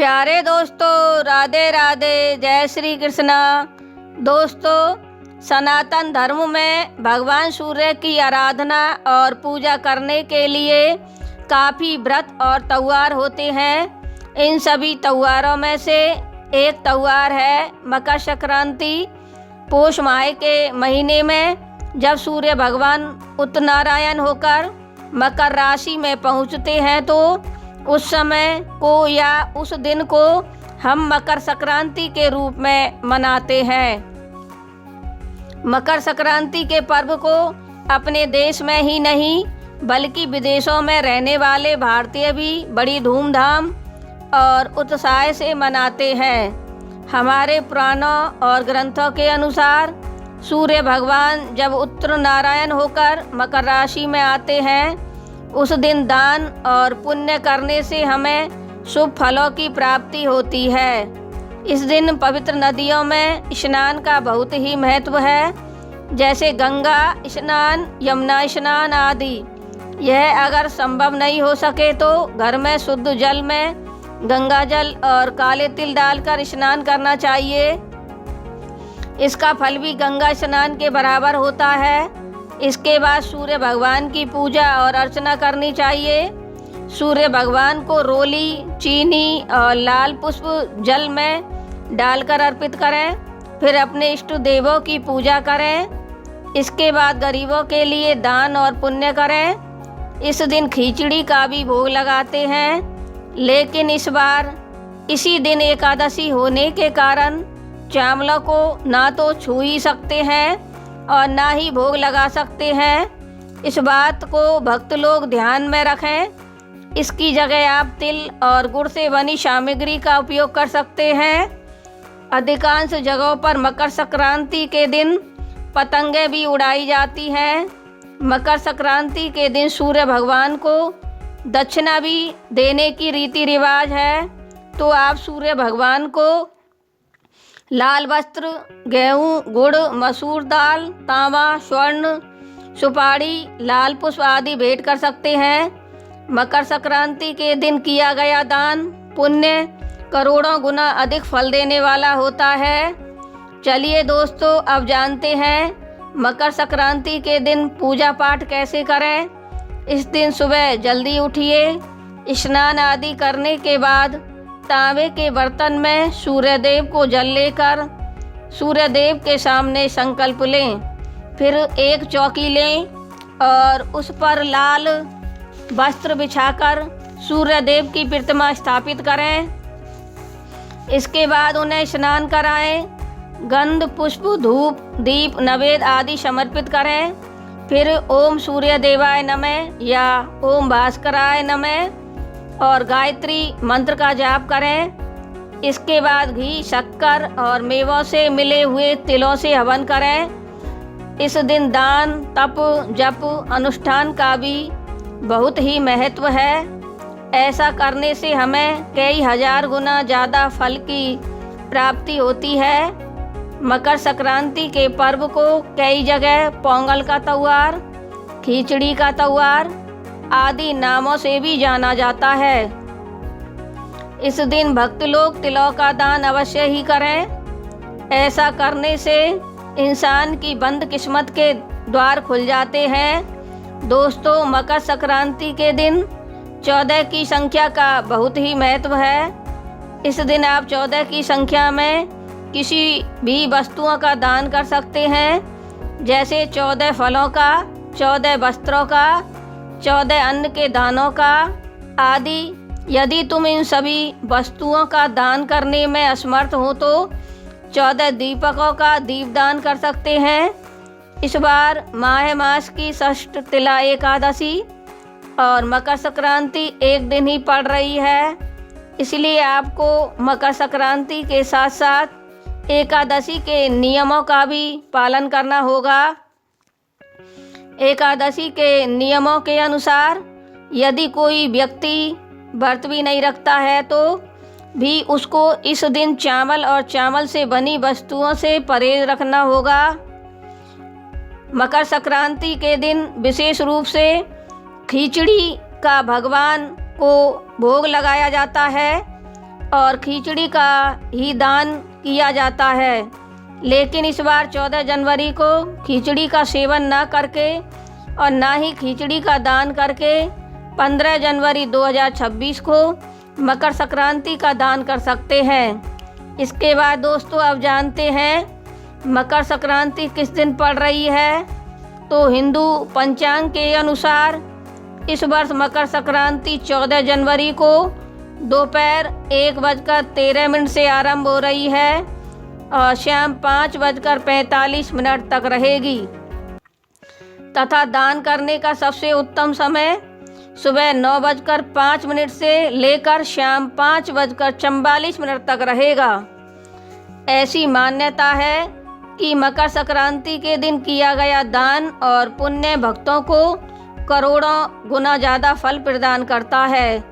प्यारे दोस्तों, राधे राधे, जय श्री कृष्णा। दोस्तों, सनातन धर्म में भगवान सूर्य की आराधना और पूजा करने के लिए काफ़ी व्रत और त्योहार होते हैं। इन सभी त्योहारों में से एक त्योहार है मकर संक्रांति। पौष माह के महीने में जब सूर्य भगवान उत्तरायण होकर मकर राशि में पहुंचते हैं तो उस समय को या उस दिन को हम मकर संक्रांति के रूप में मनाते हैं। मकर संक्रांति के पर्व को अपने देश में ही नहीं बल्कि विदेशों में रहने वाले भारतीय भी बड़ी धूमधाम और उत्साह से मनाते हैं। हमारे पुराणों और ग्रंथों के अनुसार सूर्य भगवान जब उत्तरायण होकर मकर राशि में आते हैं उस दिन दान और पुण्य करने से हमें शुभ फलों की प्राप्ति होती है। इस दिन पवित्र नदियों में स्नान का बहुत ही महत्व है, जैसे गंगा स्नान, यमुना स्नान आदि। यह अगर संभव नहीं हो सके तो घर में शुद्ध जल में गंगा जल और काले तिल डालकर स्नान करना चाहिए। इसका फल भी गंगा स्नान के बराबर होता है। इसके बाद सूर्य भगवान की पूजा और अर्चना करनी चाहिए। सूर्य भगवान को रोली, चीनी और लाल पुष्प जल में डालकर अर्पित करें। फिर अपने इष्ट देवों की पूजा करें। इसके बाद गरीबों के लिए दान और पुण्य करें। इस दिन खिचड़ी का भी भोग लगाते हैं, लेकिन इस बार इसी दिन एकादशी होने के कारण चावलों को ना तो छू ही सकते हैं और ना ही भोग लगा सकते हैं। इस बात को भक्त लोग ध्यान में रखें। इसकी जगह आप तिल और गुड़ से बनी सामग्री का उपयोग कर सकते हैं। अधिकांश जगहों पर मकर संक्रांति के दिन पतंगे भी उड़ाई जाती हैं। मकर संक्रांति के दिन सूर्य भगवान को दक्षिणा भी देने की रीति रिवाज है, तो आप सूर्य भगवान को लाल वस्त्र, गेहूँ, गुड़, मसूर दाल, तांबा, स्वर्ण, सुपारी, लाल पुष्प आदि भेंट कर सकते हैं। मकर संक्रांति के दिन किया गया दान पुण्य करोड़ों गुना अधिक फल देने वाला होता है। चलिए दोस्तों, अब जानते हैं मकर संक्रांति के दिन पूजा पाठ कैसे करें। इस दिन सुबह जल्दी उठिए। स्नान आदि करने के बाद तांबे के बर्तन में सूर्यदेव को जल लेकर सूर्यदेव के सामने संकल्प लें। फिर एक चौकी लें और उस पर लाल वस्त्र बिछाकर सूर्यदेव की प्रतिमा स्थापित करें। इसके बाद उन्हें स्नान कराएं। गंध, पुष्प, धूप, दीप, नैवेद्य आदि समर्पित करें। फिर ओम सूर्यदेवाय नमः या ओम भास्कराय नमः और गायत्री मंत्र का जाप करें। इसके बाद घी, शक्कर और मेवों से मिले हुए तिलों से हवन करें। इस दिन दान, तप, जप, अनुष्ठान का भी बहुत ही महत्व है। ऐसा करने से हमें कई हजार गुना ज़्यादा फल की प्राप्ति होती है। मकर संक्रांति के पर्व को कई जगह पोंगल का त्योहार, खिचड़ी का त्योहार आदि नामों से भी जाना जाता है। इस दिन भक्त लोग तिलों का दान अवश्य ही करें। ऐसा करने से इंसान की बंद किस्मत के द्वार खुल जाते हैं। दोस्तों, मकर संक्रांति के दिन 14 की संख्या का बहुत ही महत्व है। इस दिन आप 14 की संख्या में किसी भी वस्तुओं का दान कर सकते हैं, जैसे 14 फलों का, 14 वस्त्रों का, 14 अन्न के दानों का आदि। यदि तुम इन सभी वस्तुओं का दान करने में असमर्थ हो तो 14 दीपकों का दीपदान कर सकते हैं। इस बार माह मास की षष्ठ तिला एकादशी और मकर संक्रांति एक दिन ही पड़ रही है, इसलिए आपको मकर संक्रांति के साथ साथ एकादशी के नियमों का भी पालन करना होगा। एकादशी के नियमों के अनुसार यदि कोई व्यक्ति व्रत भी नहीं रखता है तो भी उसको इस दिन चावल और चावल से बनी वस्तुओं से परहेज रखना होगा। मकर संक्रांति के दिन विशेष रूप से खिचड़ी का भगवान को भोग लगाया जाता है। और खिचड़ी का ही दान किया जाता है। लेकिन इस बार 14 जनवरी को खिचड़ी का सेवन ना करके और ना ही खिचड़ी का दान करके 15 जनवरी 2026 को मकर संक्रांति का दान कर सकते हैं। इसके बाद दोस्तों अब जानते हैं मकर संक्रांति किस दिन पड़ रही है। तो हिंदू पंचांग के अनुसार इस वर्ष मकर संक्रांति 14 जनवरी को दोपहर 1:13 से आरंभ हो रही है और शाम 5:45 तक रहेगी तथा दान करने का सबसे उत्तम समय सुबह 9:05 से लेकर शाम 5:44 तक रहेगा। ऐसी मान्यता है कि मकर संक्रांति के दिन किया गया दान और पुण्य भक्तों को करोड़ों गुना ज़्यादा फल प्रदान करता है।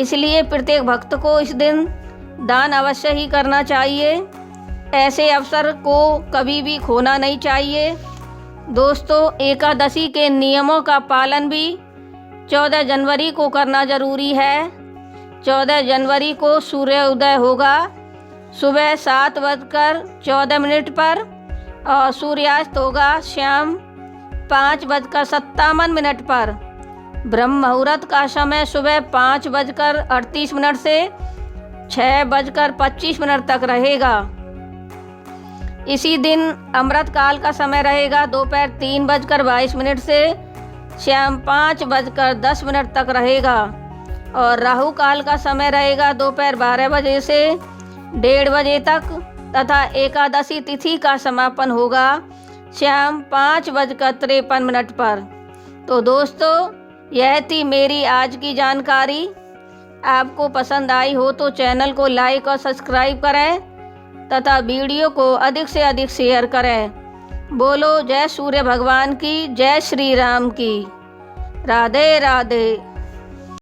इसलिए प्रत्येक भक्त को इस दिन दान अवश्य ही करना चाहिए। ऐसे अवसर को कभी भी खोना नहीं चाहिए। दोस्तों एकादशी के नियमों का पालन भी 14 जनवरी को करना जरूरी है। 14 जनवरी को सूर्योदय होगा सुबह 7:14 पर और सूर्यास्त होगा शाम 5:57 पर। ब्रह्म मुहूर्त का समय सुबह 5:38 से 6:25 तक रहेगा। इसी दिन अमृत काल का समय रहेगा दोपहर 3:22 से शाम 5:10 तक रहेगा और राहु काल का समय रहेगा दोपहर 12 बजे से 1:30 बजे तक तथा एकादशी तिथि का समापन होगा शाम 5:53 पर। तो दोस्तों यह थी मेरी आज की जानकारी। आपको पसंद आई हो तो चैनल को लाइक और सब्सक्राइब करें तथा वीडियो को अधिक से अधिक शेयर करें। बोलो जय सूर्य भगवान की, जय श्री राम की। राधे राधे।